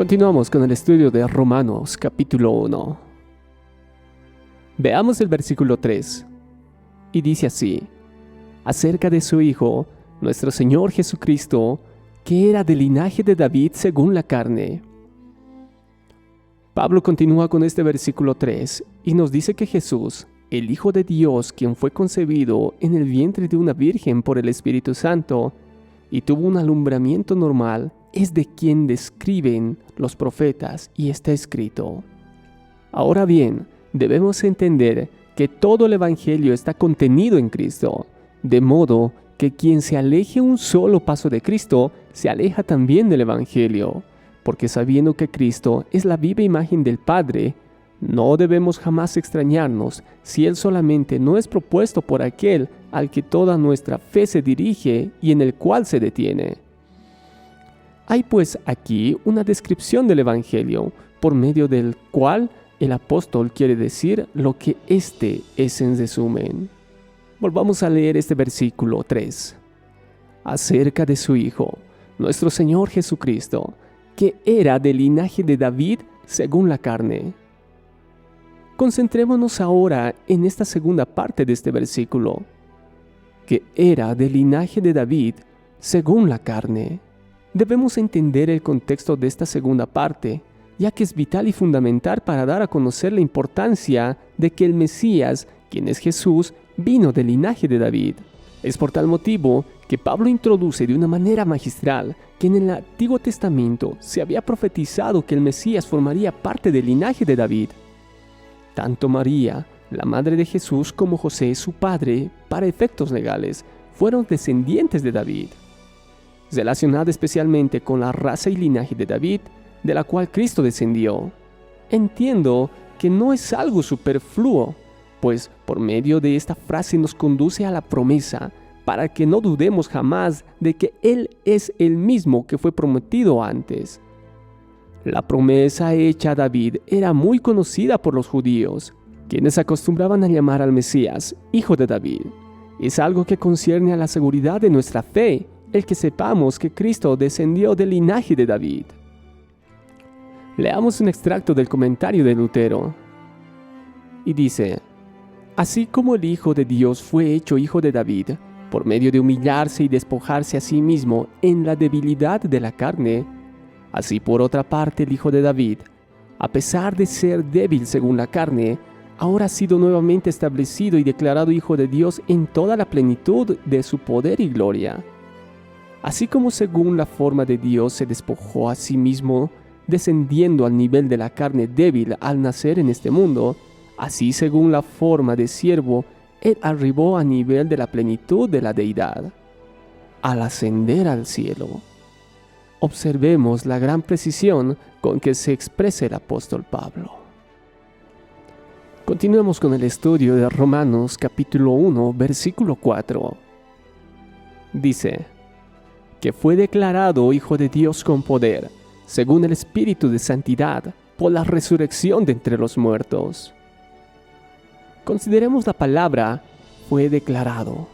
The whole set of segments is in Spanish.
Continuamos con el estudio de Romanos capítulo 1. Veamos el versículo 3. Y dice así: acerca de su Hijo, nuestro Señor Jesucristo, que era del linaje de David según la carne. Pablo continúa con este versículo 3 y nos dice que Jesús, el Hijo de Dios, quien fue concebido en el vientre de una virgen por el Espíritu Santo y tuvo un alumbramiento normal, es de quien describen los profetas y está escrito. Ahora bien, debemos entender que todo el Evangelio está contenido en Cristo, de modo que quien se aleje un solo paso de Cristo, se aleja también del Evangelio, porque sabiendo que Cristo es la viva imagen del Padre, no debemos jamás extrañarnos si Él solamente no es propuesto por aquel al que toda nuestra fe se dirige y en el cual se detiene. Hay pues aquí una descripción del Evangelio, por medio del cual el apóstol quiere decir lo que este es en resumen. Volvamos a leer este versículo 3. Acerca de su Hijo, nuestro Señor Jesucristo, que era del linaje de David según la carne. Concentrémonos ahora en esta segunda parte de este versículo, que era del linaje de David según la carne. Debemos entender el contexto de esta segunda parte, ya que es vital y fundamental para dar a conocer la importancia de que el Mesías, quien es Jesús, vino del linaje de David. Es por tal motivo que Pablo introduce de una manera magistral que en el Antiguo Testamento se había profetizado que el Mesías formaría parte del linaje de David. Tanto María, la madre de Jesús, como José, su padre, para efectos legales, fueron descendientes de David. Relacionada especialmente con la raza y linaje de David, de la cual Cristo descendió. Entiendo que no es algo superfluo, pues por medio de esta frase nos conduce a la promesa, para que no dudemos jamás de que Él es el mismo que fue prometido antes. La promesa hecha a David era muy conocida por los judíos, quienes acostumbraban a llamar al Mesías Hijo de David. Es algo que concierne a la seguridad de nuestra fe, el que sepamos que Cristo descendió del linaje de David. Leamos un extracto del comentario de Lutero. Y dice: así como el Hijo de Dios fue hecho Hijo de David, por medio de humillarse y despojarse a sí mismo en la debilidad de la carne, así por otra parte el Hijo de David, a pesar de ser débil según la carne, ahora ha sido nuevamente establecido y declarado Hijo de Dios en toda la plenitud de su poder y gloria. Así como según la forma de Dios se despojó a sí mismo, descendiendo al nivel de la carne débil al nacer en este mundo, así según la forma de siervo, Él arribó a nivel de la plenitud de la deidad, al ascender al cielo. Observemos la gran precisión con que se expresa el apóstol Pablo. Continuemos con el estudio de Romanos capítulo 1, versículo 4. Dice: que fue declarado Hijo de Dios con poder, según el Espíritu de Santidad, por la resurrección de entre los muertos. Consideremos la palabra fue declarado,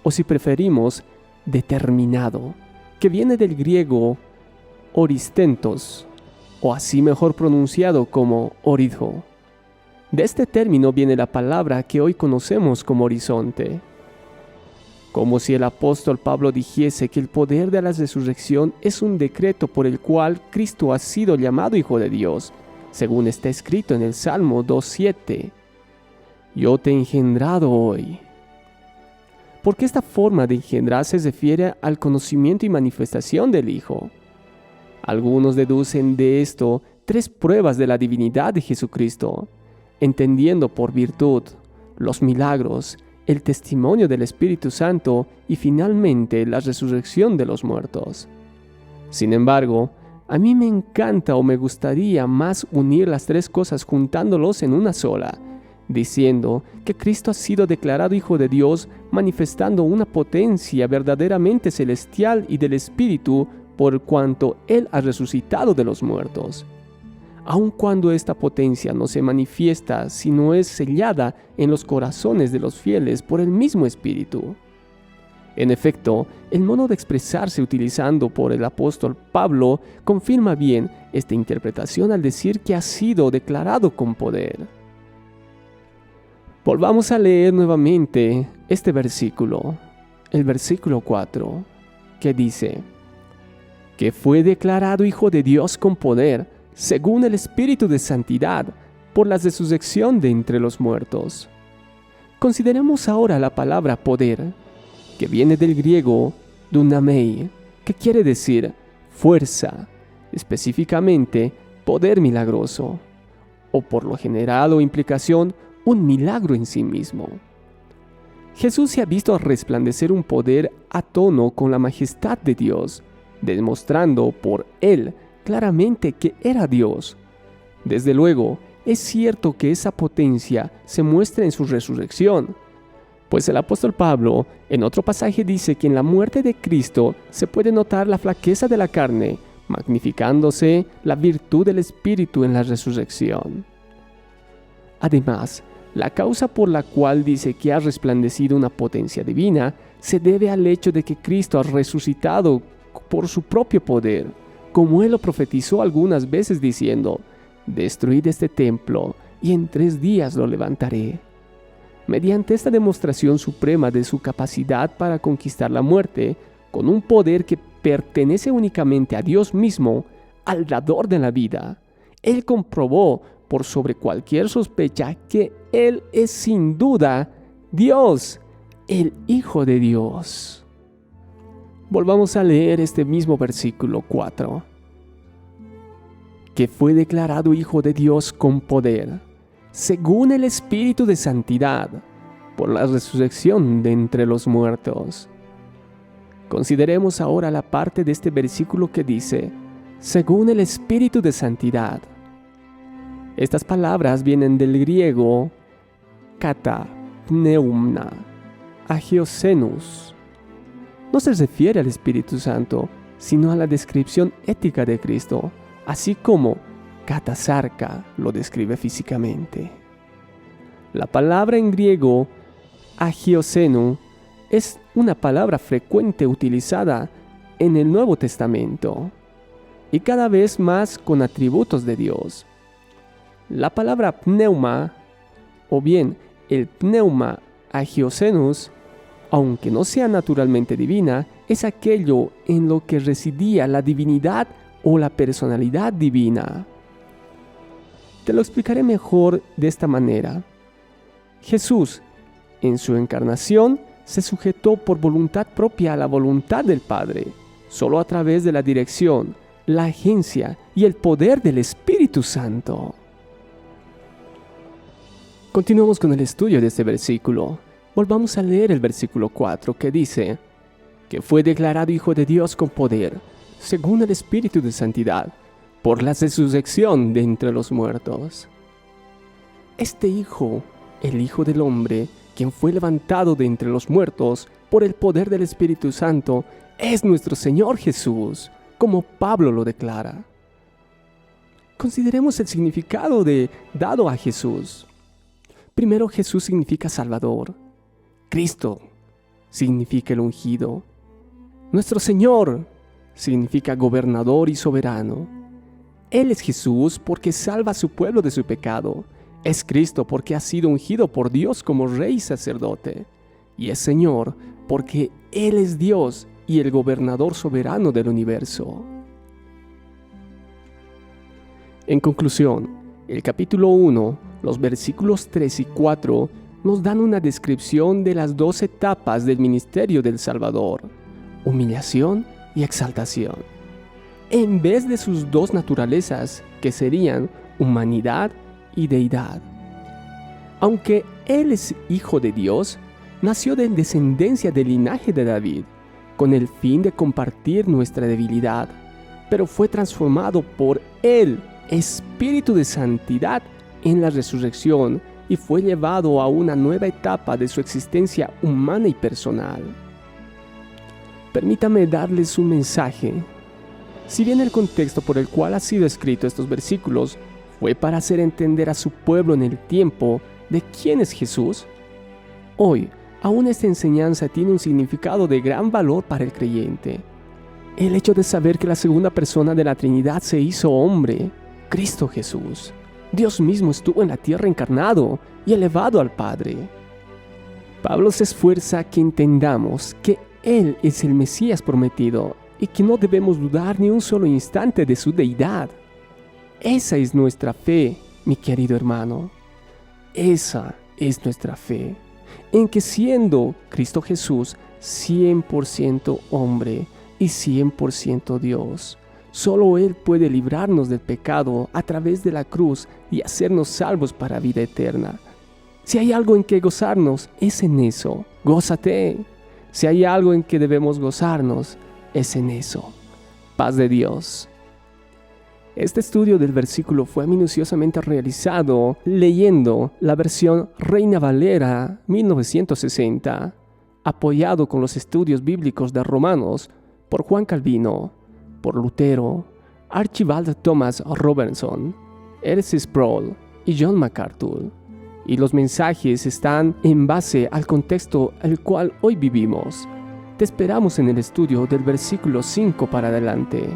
o si preferimos, determinado, que viene del griego oristentos, o así mejor pronunciado como oridjo. De este término viene la palabra que hoy conocemos como horizonte. Como si el apóstol Pablo dijese que el poder de la resurrección es un decreto por el cual Cristo ha sido llamado Hijo de Dios, según está escrito en el Salmo 2:7. Yo te he engendrado hoy. Porque esta forma de engendrar se refiere al conocimiento y manifestación del Hijo. Algunos deducen de esto 3 pruebas de la divinidad de Jesucristo, entendiendo por virtud los milagros, el testimonio del Espíritu Santo y finalmente la resurrección de los muertos. Sin embargo, a mí me encanta o me gustaría más unir las 3 cosas juntándolos en una sola, diciendo que Cristo ha sido declarado Hijo de Dios, manifestando una potencia verdaderamente celestial y del Espíritu por cuanto Él ha resucitado de los muertos. Aun cuando esta potencia no se manifiesta, sino es sellada en los corazones de los fieles por el mismo Espíritu. En efecto, el modo de expresarse utilizado por el apóstol Pablo confirma bien esta interpretación al decir que ha sido declarado con poder. Volvamos a leer nuevamente este versículo, el versículo 4, que dice: que fue declarado Hijo de Dios con poder, según el Espíritu de Santidad, por la resurrección de entre los muertos. Consideremos ahora la palabra poder, que viene del griego dunamei, que quiere decir fuerza, específicamente poder milagroso, o por lo general o implicación, un milagro en sí mismo. Jesús se ha visto resplandecer un poder a tono con la majestad de Dios, demostrando por él claramente que era Dios. Desde luego, es cierto que esa potencia se muestra en su resurrección, pues el apóstol Pablo en otro pasaje dice que en la muerte de Cristo se puede notar la flaqueza de la carne, magnificándose la virtud del Espíritu en la resurrección. Además, la causa por la cual dice que ha resplandecido una potencia divina se debe al hecho de que Cristo ha resucitado por su propio poder, como él lo profetizó algunas veces diciendo: destruid este templo y en 3 días lo levantaré. Mediante esta demostración suprema de su capacidad para conquistar la muerte, con un poder que pertenece únicamente a Dios mismo, al dador de la vida, él comprobó por sobre cualquier sospecha que él es sin duda Dios, el Hijo de Dios. Volvamos a leer este mismo versículo 4. Que fue declarado Hijo de Dios con poder, según el Espíritu de Santidad, por la resurrección de entre los muertos. Consideremos ahora la parte de este versículo que dice: según el Espíritu de Santidad. Estas palabras vienen del griego kata pneumna, agiosenus. No se refiere al Espíritu Santo, sino a la descripción ética de Cristo, así como katasarka lo describe físicamente. La palabra en griego agiosenu es una palabra frecuente utilizada en el Nuevo Testamento y cada vez más con atributos de Dios. La palabra pneuma, o bien el pneuma agiosenus, aunque no sea naturalmente divina, es aquello en lo que residía la divinidad o la personalidad divina. Te lo explicaré mejor de esta manera. Jesús, en su encarnación, se sujetó por voluntad propia a la voluntad del Padre, solo a través de la dirección, la agencia y el poder del Espíritu Santo. Continuamos con el estudio de este versículo. Volvamos a leer el versículo 4 que dice: que fue declarado Hijo de Dios con poder, según el Espíritu de Santidad, por la resurrección de entre los muertos. Este Hijo, el Hijo del Hombre, quien fue levantado de entre los muertos por el poder del Espíritu Santo, es nuestro Señor Jesús, como Pablo lo declara. Consideremos el significado dado a Jesús. Primero, Jesús significa Salvador. Cristo significa el ungido. Nuestro Señor significa gobernador y soberano. Él es Jesús porque salva a su pueblo de su pecado. Es Cristo porque ha sido ungido por Dios como Rey y sacerdote. Y es Señor porque Él es Dios y el gobernador soberano del universo. En conclusión, el capítulo 1, los versículos 3 y 4 nos dan una descripción de las 2 etapas del ministerio del Salvador: humillación y exaltación, en vez de sus 2 naturalezas, que serían humanidad y deidad. Aunque Él es Hijo de Dios, nació de descendencia del linaje de David, con el fin de compartir nuestra debilidad, pero fue transformado por el Espíritu de Santidad en la resurrección y fue llevado a una nueva etapa de su existencia humana y personal. Permítame darles un mensaje. Si bien el contexto por el cual ha sido escrito estos versículos fue para hacer entender a su pueblo en el tiempo de quién es Jesús, hoy Aún esta enseñanza tiene un significado de gran valor para el creyente. El hecho de saber que la segunda persona de la Trinidad se hizo hombre, Cristo Jesús. Dios mismo estuvo en la tierra encarnado y elevado al Padre. Pablo se esfuerza que entendamos que Él es el Mesías prometido y que no debemos dudar ni un solo instante de su deidad. Esa es nuestra fe, mi querido hermano. Esa es nuestra fe, en que siendo Cristo Jesús 100% hombre y 100% Dios, solo Él puede librarnos del pecado a través de la cruz y hacernos salvos para vida eterna. Si hay algo en que gozarnos, es en eso. Gózate. Si hay algo en que debemos gozarnos, es en eso. Paz de Dios. Este estudio del versículo fue minuciosamente realizado leyendo la versión Reina Valera 1960, apoyado con los estudios bíblicos de Romanos por Juan Calvino, por Lutero, Archibald Thomas Robertson, R.C. Sproul y John MacArthur. Y los mensajes están en base al contexto al cual hoy vivimos. Te esperamos en el estudio del versículo 5 para adelante.